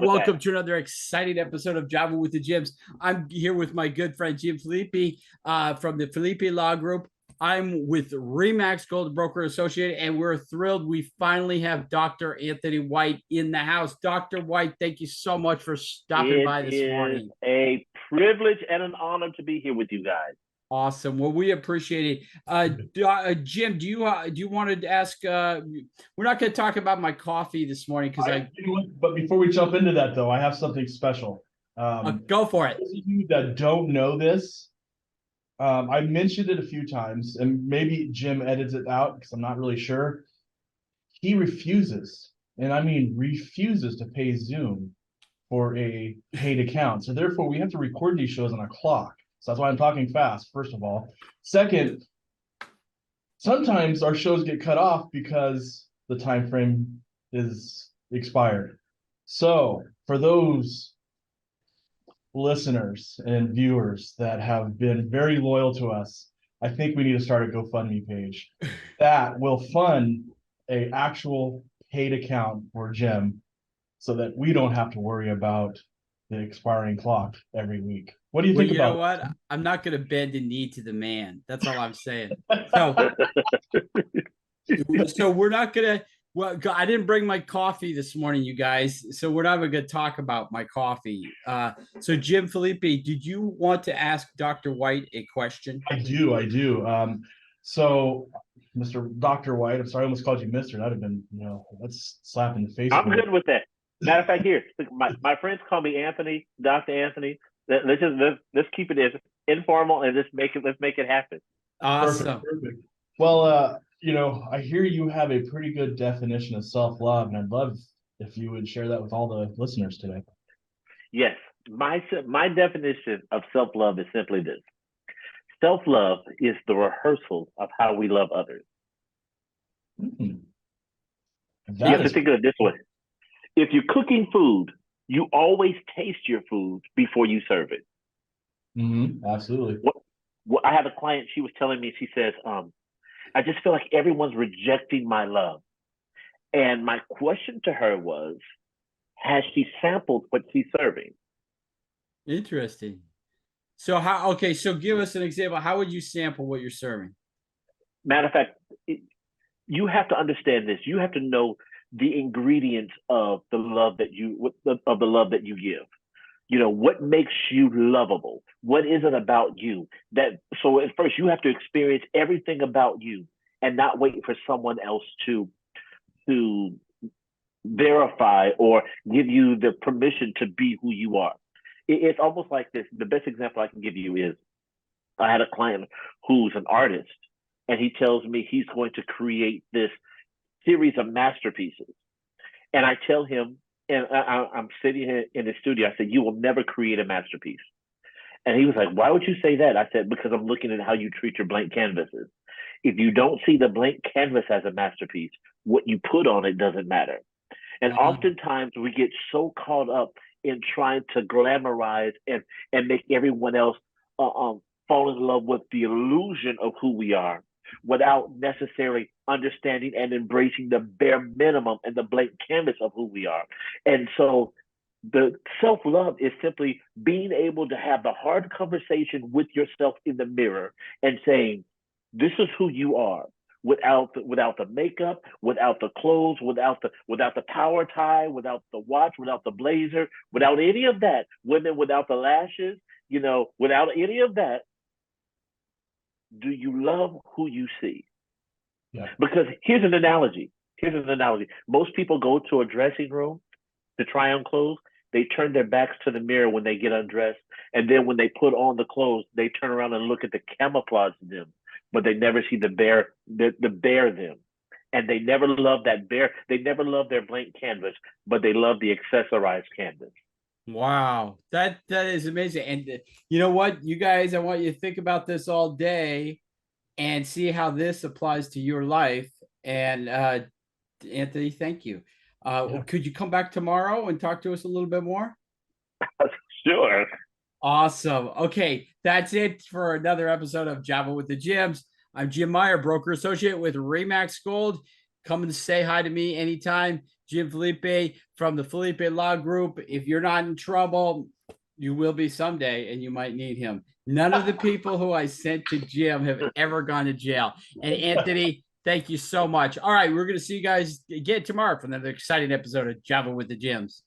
Welcome to another exciting episode of Java with the Gyms. I'm here with my good friend Jim Filippi from the Filippi Law Group. I'm with Remax Gold Broker Associated, and we're thrilled we finally have Dr. Anthony White in the house. Dr. White, thank you so much for stopping by this morning. It is a privilege and an honor to be here with you guys. Awesome. Well, we appreciate it. Jim, do you want to ask? We're not going to talk about my coffee this morning because But before we jump into that, though, I have something special. Go for it. Those of you that don't know this, I mentioned it a few times, and maybe Jim edits it out because I'm not really sure. He refuses, and I mean refuses, to pay Zoom for a paid account. So therefore, we have to record these shows on a clock. So that's why I'm talking fast, first of all. Second, sometimes our shows get cut off because the time frame is expired. So for those listeners and viewers that have been very loyal to us, I think we need to start a GoFundMe page that will fund an actual paid account for Jim so that we don't have to worry about the expiring clock every week. What do you think about it? You know what? I'm not going to bend the knee to the man. That's all I'm saying. So we're not going to. Well, I didn't bring my coffee this morning, you guys. So we're not even going to talk about my coffee. So Jim Filippi, did you want to ask Dr. White a question? I do. So Mr. Dr. White, I'm sorry, I almost called you Mr. That'd have been, that's slap in the face. I'm good with that. Matter of fact, here, my friends call me Anthony, Dr. Anthony. Let's keep it as informal and let's make it happen. Awesome. Perfect. Well, I hear you have a pretty good definition of self-love, and I'd love if you would share that with all the listeners today. Yes, my definition of self-love is simply this: self-love is the rehearsal of how we love others. Mm-hmm. You have to think of it this way: if you're cooking food, you always taste your food before you serve it. Mm-hmm. Absolutely. I have a client, she was telling me, she says, I just feel like everyone's rejecting my love. And my question to her was, has she sampled what she's serving? Interesting. So so give us an example. How would you sample what you're serving? Matter of fact, you have to understand this. You have to know the ingredients of the love that you give. What makes you lovable? What is it about you so at first you have to experience everything about you and not wait for someone else to verify or give you the permission to be who you are. It's almost like this. The best example I can give you is I had a client who's an artist, and he tells me he's going to create this series of masterpieces. And I tell him, and I'm sitting here in the studio, I said, you will never create a masterpiece. And he was like, why would you say that? I said, because I'm looking at how you treat your blank canvases. If you don't see the blank canvas as a masterpiece, what you put on it doesn't matter. And oftentimes we get so caught up in trying to glamorize and make everyone else fall in love with the illusion of who we are, without necessarily understanding and embracing the bare minimum and the blank canvas of who we are. And so the self-love is simply being able to have the hard conversation with yourself in the mirror and saying, this is who you are, without the makeup, without the clothes, without the power tie, without the watch, without the blazer, without any of that, women without the lashes, without any of that. Do you love who you see? Yeah. Because here's an analogy. Most people go to a dressing room to try on clothes. They turn their backs to the mirror when they get undressed. And then when they put on the clothes, they turn around and look at the camouflage them, but they never see the bare them. And they never love that bare. They never love their blank canvas, but they love the accessorized canvas. Wow, that is amazing. And you know what, you guys, I want you to think about this all day and see how this applies to your life. And Anthony, thank you. Could you come back tomorrow and talk to us a little bit more? Sure. Awesome. Okay, that's it for another episode of Java with the Gyms. I'm Jim Meyer, broker associate with Remax Gold. Come and say hi to me anytime. Jim Filippi from the Filippi Law Group. If you're not in trouble, you will be someday, and you might need him. None of the people who I sent to Jim have ever gone to jail. And Anthony, thank you so much. All right, we're going to see you guys again tomorrow for another exciting episode of Java with the Jims.